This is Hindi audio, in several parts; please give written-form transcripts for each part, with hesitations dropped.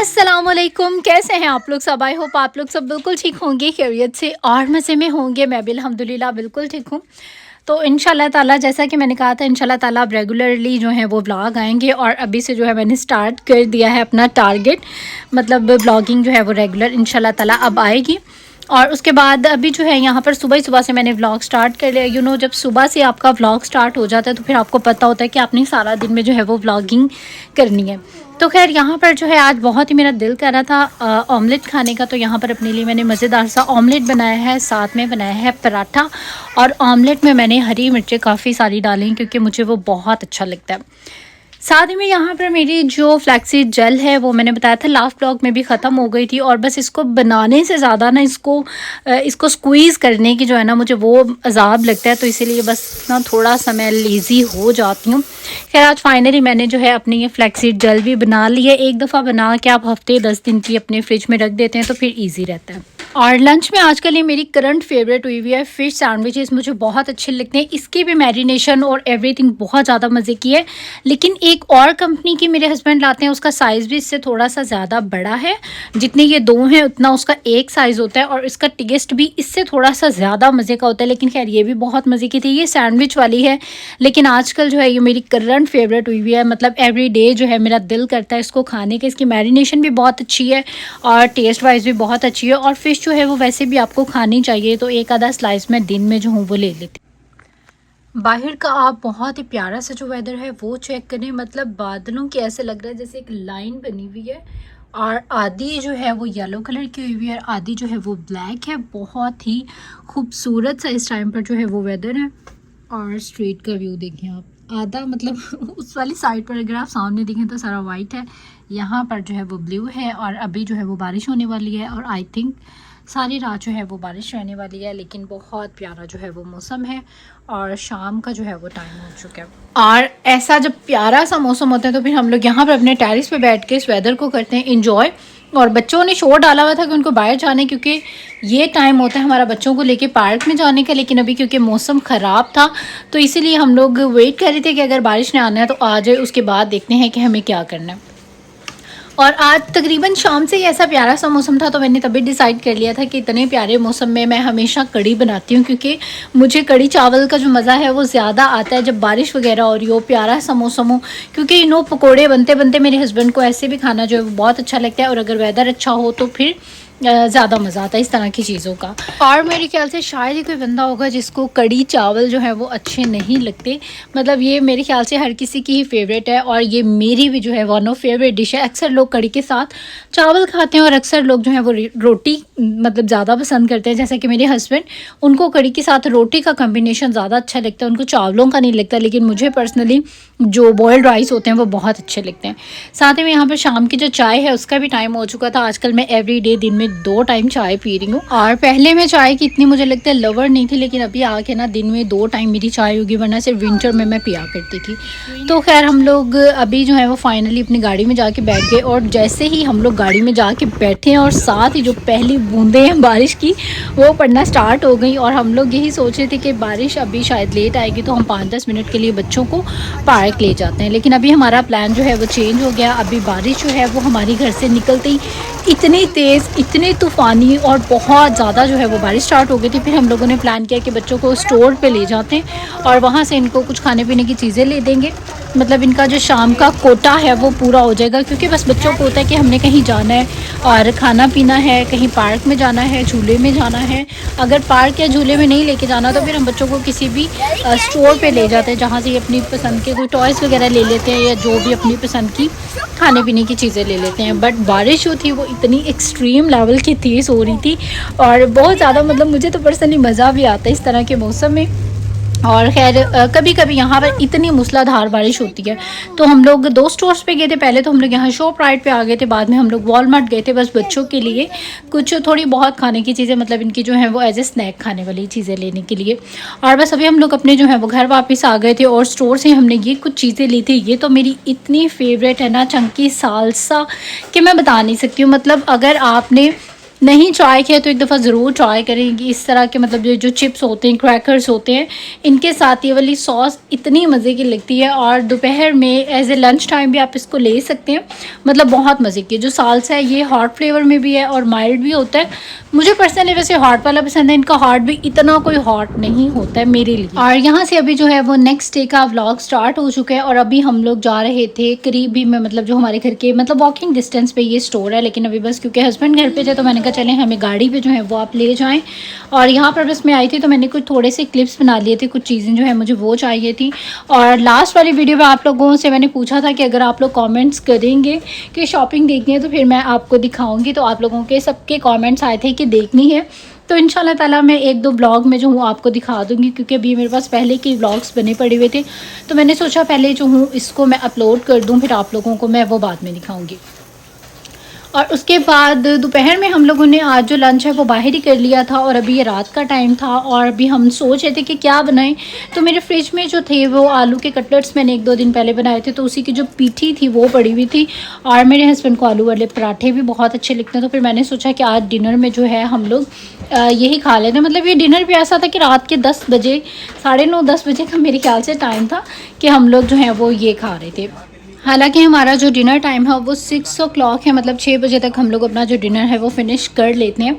अस्सलामुअलैकुम, कैसे हैं आप लोग सब। आई होप आप लोग सब बिल्कुल ठीक होंगे, खैरियत से और मज़े में होंगे। मैं भी अल्हम्दुलिल्लाह बिल्कुल ठीक हूँ। तो इंशाल्लाह ताला, जैसा कि मैंने कहा था, इंशाल्लाह ताला अब रेगुलरली जो है वो व्लॉग आएंगे। और अभी से जो है मैंने स्टार्ट कर दिया है अपना टारगेट, मतलब ब्लॉगिंग जो है वो रेगुलर इंशाल्लाह ताला अब आएगी। और उसके बाद अभी जो है यहाँ पर सुबह सुबह से मैंने व्लॉग स्टार्ट कर लिया। जब सुबह से आपका व्लॉग स्टार्ट हो जाता है तो फिर आपको पता होता है कि आपने सारा दिन में जो है वो व्लॉगिंग करनी है। तो खैर यहाँ पर जो है आज बहुत ही मेरा दिल कर रहा था ऑमलेट खाने का। तो यहाँ पर अपने लिए मैंने मज़ेदार सा ऑमलेट बनाया है, साथ में बनाया है पराठा। और ऑमलेट में मैंने हरी मिर्चें काफ़ी सारी डाली क्योंकि मुझे वो बहुत अच्छा लगता है। साथ ही में यहाँ पर मेरी जो फ्लैक्सीड जेल है वो मैंने बताया था लास्ट ब्लॉग में भी ख़त्म हो गई थी। और बस इसको बनाने से ज़्यादा ना इसको स्क्वीज़ करने की जो है ना मुझे वो अजाब लगता है। तो इसीलिए बस ना थोड़ा सा मैं लेज़ी हो जाती हूँ। खैर आज फाइनली मैंने जो है अपनी ये फ्लैक्सीड जेल भी बना ली है। एक दफ़ा बना के आप हफ्ते 10 दिन की अपने फ्रिज में रख देते हैं तो फिर ईजी रहता है। और लंच में आजकल ये मेरी करंट फेवरेट हुई हुई है फ़िश सैंडविचेस। मुझे बहुत अच्छे लगते हैं, इसकी भी मैरिनेशन और एवरीथिंग बहुत ज़्यादा मज़े की है। लेकिन एक और कंपनी की मेरे हस्बैंड लाते हैं, उसका साइज़ भी इससे थोड़ा सा ज़्यादा बड़ा है। जितने ये दो हैं उतना उसका एक साइज़ होता है और इसका टेस्ट भी इससे थोड़ा सा ज़्यादा मज़े का होता है। लेकिन खैर ये भी बहुत मज़े की थी। ये सैंडविच वाली है लेकिन आजकल जो है ये मेरी करंट फेवरेट हुई हुई है। मतलब एवरी डे जो है मेरा दिल करता है इसको खाने का। इसकी मैरिनेशन भी बहुत अच्छी है और टेस्ट वाइज भी बहुत अच्छी है। और फ़िश जो है वो वैसे भी आपको खानी चाहिए, तो एक आधा स्लाइस में दिन में जो हूँ वो ले लेती। बाहर का आप बहुत ही प्यारा सा जो वेदर है वो चेक करें। मतलब बादलों के ऐसे लग रहा है जैसे एक लाइन बनी हुई है और आधी जो है वो येलो कलर की हुई है और आधी जो है वो ब्लैक है। बहुत ही खूबसूरत सा इस टाइम पर जो है वो वेदर है। और स्ट्रीट का व्यू देखें आप, आधा मतलब उस वाली साइड पर अगर आप सामने देखें तो सारा वाइट है, यहाँ पर जो है वो ब्लू है। और अभी जो है वो बारिश होने वाली है और आई थिंक सारी रात जो है वो बारिश रहने वाली है। लेकिन बहुत प्यारा जो है वो मौसम है और शाम का जो है वो टाइम हो चुका है। और ऐसा जब प्यारा सा मौसम होता है तो फिर हम लोग यहाँ पर अपने टेरेस पे बैठ के इस वेदर को करते हैं इंजॉय। और बच्चों ने शोर डाला हुआ था कि उनको बाहर जाने, क्योंकि ये टाइम होता है हमारा बच्चों को लेके पार्क में जाने का। लेकिन अभी क्योंकि मौसम ख़राब था तो इसीलिए हम लोग वेट कर रहे थे कि अगर बारिश ने आना है तो आ जाए, उसके बाद देखते हैं कि हमें क्या करना है। और आज तकरीबन शाम से ही ऐसा प्यारा सा मौसम था तो मैंने तभी डिसाइड कर लिया था कि इतने प्यारे मौसम में मैं हमेशा कड़ी बनाती हूँ, क्योंकि मुझे कड़ी चावल का जो मज़ा है वो ज़्यादा आता है जब बारिश वगैरह हो रही हो, प्यारा सा मौसम हो। क्योंकि पकोड़े बनते बनते मेरे हस्बैंड को ऐसे भी खाना जो है वो बहुत अच्छा लगता है और अगर वेदर अच्छा हो तो फिर ज़्यादा मज़ा आता है इस तरह की चीज़ों का। और मेरे ख्याल से शायद ही कोई बंदा होगा जिसको कड़ी चावल जो है वो अच्छे नहीं लगते। मतलब ये मेरे ख्याल से हर किसी की ही फेवरेट है और ये मेरी भी जो है वन ऑफ फेवरेट डिश है। अक्सर लोग कड़ी के साथ चावल खाते हैं और अक्सर लोग जो है वो रोटी मतलब ज़्यादा पसंद करते हैं। जैसे कि मेरे हस्बैंड, उनको कड़ी के साथ रोटी का कम्बिनेशन ज़्यादा अच्छा लगता है, उनको चावलों का नहीं लगता। लेकिन मुझे पर्सनली जो बॉयल्ड राइस होते हैं वो बहुत अच्छे लगते हैं। साथ ही में यहाँ पर शाम की जो चाय है उसका भी टाइम हो चुका था। आजकल मैं एवरी डे दिन में 2 टाइम चाय पी रही हूँ। और पहले मैं चाय की इतनी मुझे लगता है लवर नहीं थी, लेकिन अभी आके ना दिन में 2 टाइम मेरी चाय होगी, वरना सिर्फ विंटर में मैं पिया करती थी। तो खैर हम लोग अभी जो है वो फाइनली अपनी गाड़ी में जाके बैठ गए। और जैसे ही हम लोग गाड़ी में जाके बैठे हैं और साथ ही जो पहली बूंदें हैं बारिश की वो पड़ना स्टार्ट हो गई। और हम लोग यही सोच रहे थे कि बारिश अभी शायद लेट आएगी तो हम 5-10 मिनट के लिए बच्चों को पार्क ले जाते हैं। लेकिन अभी हमारा प्लान जो है वो चेंज हो गया। अभी बारिश जो है वो हमारी घर से निकलते ही इतनी तेज़, इतने तूफ़ानी और बहुत ज़्यादा जो है वो बारिश स्टार्ट हो गई थी। फिर हम लोगों ने प्लान किया कि बच्चों को स्टोर पे ले जाते हैं और वहाँ से इनको कुछ खाने पीने की चीज़ें ले देंगे। मतलब इनका जो शाम का कोटा है वो पूरा हो जाएगा, क्योंकि बस बच्चों को होता है कि हमने कहीं जाना है और खाना पीना है, कहीं पार्क में जाना है, झूले में जाना है। अगर पार्क या झूले में नहीं लेके जाना तो फिर हम बच्चों को किसी भी स्टोर पे ले जाते हैं जहाँ से ये अपनी पसंद के कोई टॉयज़ वगैरह ले लेते हैं या जो भी अपनी पसंद की खाने पीने की चीज़ें ले लेते हैं। बट बारिश जो थी वो इतनी एक्सट्रीम लेवल की तेज़ हो रही थी और बहुत ज़्यादा, मतलब मुझे तो पर्सनली मज़ा भी आता है इस तरह के मौसम में। और खैर कभी कभी यहाँ पर इतनी मूसलाधार बारिश होती है। तो हम लोग 2 स्टोर्स पे गए थे। पहले तो हम लोग यहाँ शॉप राइट पे आ गए थे, बाद में हम लोग वॉलमार्ट गए थे बस बच्चों के लिए कुछ थोड़ी बहुत खाने की चीज़ें, मतलब इनकी जो है वो एज ए स्नैक खाने वाली चीज़ें लेने के लिए। और बस अभी हम लोग अपने जो है वो घर वापस आ गए थे और स्टोर से हमने ये कुछ चीज़ें ली थी। ये तो मेरी इतनी फेवरेट है ना, चंकी सालसा, कि मैं बता नहीं सकती हूँ। मतलब अगर आपने नहीं ट्राई किया तो एक दफ़ा ज़रूर ट्राई करेंगी। इस तरह के मतलब जो चिप्स होते हैं, क्रैकर्स होते हैं, इनके साथ ये वाली सॉस इतनी मज़े की लगती है। और दोपहर में एज ए लंच टाइम भी आप इसको ले सकते हैं, मतलब बहुत मज़े की। जो साल्सा है ये हॉट फ्लेवर में भी है और माइल्ड भी होता है। मुझे पर्सनली वैसे हॉट वाला पसंद है, इनका हॉट भी इतना कोई हॉट नहीं होता है मेरे लिए। और यहाँ से अभी जो है वो नेक्स्ट डे का व्लॉग स्टार्ट हो चुका है और अभी हम लोग जा रहे थे करीब ही में, मतलब जो हमारे घर के मतलब वॉकिंग डिस्टेंस पे ये स्टोर है, लेकिन अभी बस क्योंकि हस्बैंड घर पे थे तो मैंने कहा चलें हमें गाड़ी पे जो है वो आप ले जाएं। और यहाँ पर बस मैं आई थी तो मैंने कुछ थोड़े से क्लिप्स बना लिए थे, कुछ चीज़ें जो है मुझे वो चाहिए थी। और लास्ट वाली वीडियो में आप लोगों से मैंने पूछा था कि अगर आप लोग कमेंट्स करेंगे कि शॉपिंग देखनी है तो फिर मैं आपको दिखाऊंगी, तो आप लोगों के सबके कमेंट्स आए थे कि देखनी है। तो इंशाल्लाह ताला मैं एक दो ब्लॉग में जो हूँ आपको दिखा दूँगी, क्योंकि अभी मेरे पास पहले के ब्लॉग्स बने पड़े हुए थे, तो मैंने सोचा पहले जो हूँ इसको मैं अपलोड कर दूँ, फिर आप लोगों को मैं वो बाद में दिखाऊँगी। और उसके बाद दोपहर में हम लोगों ने आज जो लंच है वो बाहर ही कर लिया था और अभी ये रात का टाइम था और अभी हम सोच रहे थे कि क्या बनाएं। तो मेरे फ्रिज में जो थे वो आलू के कटलेट्स मैंने एक दो दिन पहले बनाए थे, तो उसी की जो पीठी थी वो पड़ी हुई थी। और मेरे हस्बैंड को आलू वाले पराठे भी बहुत अच्छे लगते हैं, तो फिर मैंने सोचा कि आज डिनर में जो है हम लोग यही खा लेते हैं। मतलब ये डिनर भी ऐसा था कि रात के 10 बजे, 9:30 10 बजे का मेरे ख्याल से टाइम था कि हम लोग जो है वो ये खा रहे थे। हालांकि हमारा जो डिनर टाइम है वो 6 o'clock है, मतलब 6 बजे तक हम लोग अपना जो डिनर है वो फिनिश कर लेते हैं।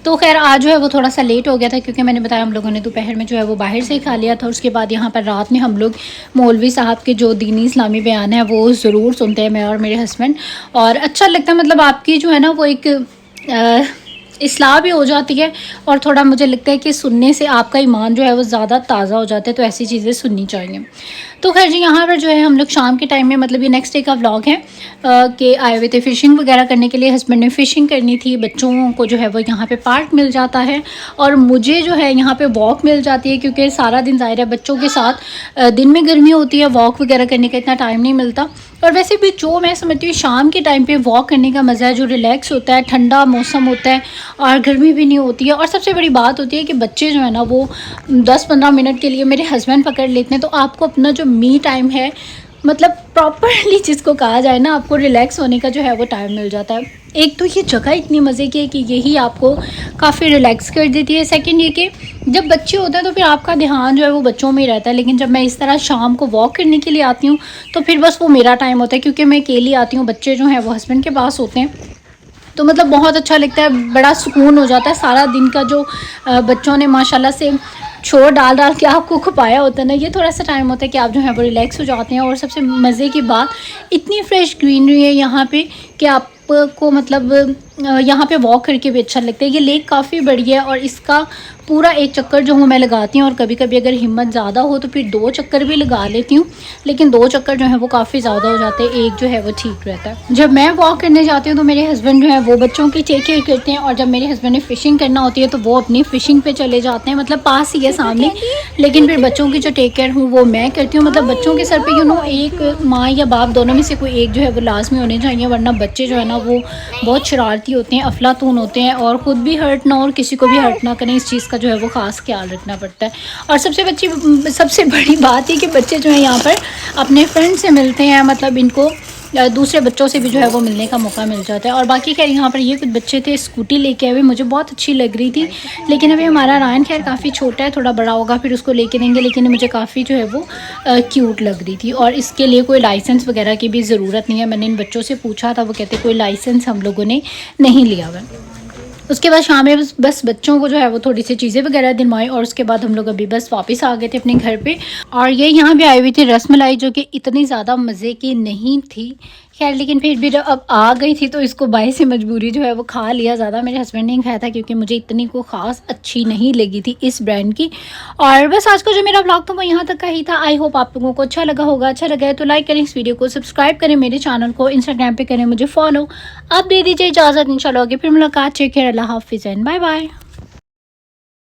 तो खैर आज जो है वो थोड़ा सा लेट हो गया था, क्योंकि मैंने बताया हम लोगों ने दोपहर में जो है वो बाहर से ही खा लिया था। उसके बाद यहाँ पर रात में हम लोग मौलवी साहब के जो दीनी इस्लामी बयान है वो ज़रूर सुनते हैं, मैं और मेरे हस्बैंड। और अच्छा लगता है, मतलब आपकी जो है ना वो एक इस्लाह भी हो जाती है और थोड़ा मुझे लगता है कि सुनने से आपका ईमान जो है वो ज़्यादा ताज़ा हो जाता है, तो ऐसी चीज़ें सुननी चाहिए। तो खैर जी यहाँ पर जो है हम लोग शाम के टाइम में, मतलब ये नेक्स्ट डे का व्लॉग है कि आए हुए थे फ़िशिंग वगैरह करने के लिए। हस्बैंड ने फ़िशिंग करनी थी, बच्चों को जो है वो यहाँ पे पार्क मिल जाता है और मुझे जो है यहाँ पे वॉक मिल जाती है, क्योंकि सारा दिन ज़ाहिर है बच्चों के साथ दिन में गर्मी होती है, वॉक वगैरह करने का इतना टाइम नहीं मिलता। और वैसे भी जो मैं समझती हूँ शाम के टाइम पे वॉक करने का मज़ा है, जो रिलैक्स होता है, ठंडा मौसम होता है और गर्मी भी नहीं होती है। और सबसे बड़ी बात होती है कि बच्चे जो है ना वो 10-15 मिनट के लिए मेरे हस्बैंड पकड़ लेते हैं, तो आपको अपना जो मी टाइम है, मतलब प्रॉपरली जिसको कहा जाए ना, आपको रिलैक्स होने का जो है वो टाइम मिल जाता है। एक तो ये जगह इतनी मज़े की है कि यही आपको काफ़ी रिलैक्स कर देती है। सेकंड ये कि जब बच्चे होते हैं तो फिर आपका ध्यान जो है वो बच्चों में ही रहता है, लेकिन जब मैं इस तरह शाम को वॉक करने के लिए आती हूँ तो फिर बस वो मेरा टाइम होता है, क्योंकि मैं अकेली आती हूँ, बच्चे जो हैं वो हस्बैंड के पास होते हैं। तो मतलब बहुत अच्छा लगता है, बड़ा सुकून हो जाता है। सारा दिन का जो बच्चों ने माशाल्लाह से शोर डाल डाल के आपको खपाया होता है ना, ये थोड़ा सा टाइम होता है कि आप जो है वो रिलैक्स हो जाते हैं। और सबसे मज़े की बात, इतनी फ्रेश ग्रीनरी है यहाँ पे कि आपको मतलब यहाँ पे वॉक करके भी अच्छा लगता है। ये लेक काफ़ी बड़ी है और इसका पूरा एक चक्कर जो हूँ मैं लगाती हूँ, और कभी कभी अगर हिम्मत ज़्यादा हो तो फिर 2 चक्कर भी लगा लेती हूँ, लेकिन 2 चक्कर जो है वो काफ़ी ज़्यादा हो जाते हैं, एक जो है वो ठीक रहता है। जब मैं वॉक करने जाती हूँ तो मेरे हस्बैंड जो है वो बच्चों की टेक केयर करते हैं, और जब मेरे हस्बैंड ने फ़िशिंग करना होती है तो वो अपनी फ़िशिंग पे चले जाते हैं, मतलब पास ही है सामने, लेकिन फिर बच्चों की जो टेक केयर हूँ वो मैं करती हूँ। मतलब बच्चों के सर पर एक माँ या बाप दोनों में से कोई एक जो है वो लाजमी होने चाहिए, वरना बच्चे जो है ना वो बहुत शरारती होते हैं, अफलातून होते हैं, और ख़ुद भी हर्ट ना और किसी को भी हर्ट ना करें, इस चीज़ का जो है वो ख़ास ख्याल रखना पड़ता है। और सबसे बड़ी बात है कि बच्चे जो हैं यहाँ पर अपने फ्रेंड से मिलते हैं, मतलब इनको दूसरे बच्चों से भी जो है वो मिलने का मौका मिल जाता है। और बाकी खैर यहाँ पर ये कुछ बच्चे थे, स्कूटी लेके आए हुए, मुझे बहुत अच्छी लग रही थी, लेकिन अभी हमारा रायन खैर काफ़ी छोटा है, थोड़ा बड़ा होगा फिर उसको लेके देंगे, लेकिन मुझे काफ़ी जो है वो क्यूट लग रही थी। और इसके लिए कोई लाइसेंस वगैरह की भी ज़रूरत नहीं है, मैंने इन बच्चों से पूछा था, वो कहते कोई लाइसेंस हम लोगों ने नहीं लिया हुआ। उसके बाद शाम में बस बच्चों को जो है वो थोड़ी सी चीज़ें वगैरह दिलवाई, और उसके बाद हम लोग अभी बस वापस आ गए थे अपने घर पे। और ये यहाँ भी आई हुई थी रसमलाई, जो कि इतनी ज़्यादा मज़े की नहीं थी खैर, लेकिन फिर भी जब अब आ गई थी तो इसको बाई से मजबूरी जो है वो खा लिया। ज़्यादा मेरे हस्बैंड ने खाया था, क्योंकि मुझे इतनी को ख़ास अच्छी नहीं लगी थी इस ब्रांड की। और बस आज का जो मेरा व्लॉग था वो यहाँ तक का ही था। आई होप आप लोगों को अच्छा लगा होगा। अच्छा लगा है तो लाइक करें इस वीडियो को, सब्सक्राइब करें मेरे चैनल को, इंस्टाग्राम पे करें मुझे फॉलो। आप दे दीजिए इजाज़त, इंशाल्लाह आगे फिर मुलाकात। टेक केयर, अल्लाह हाफिज़ एंड बाय बाय।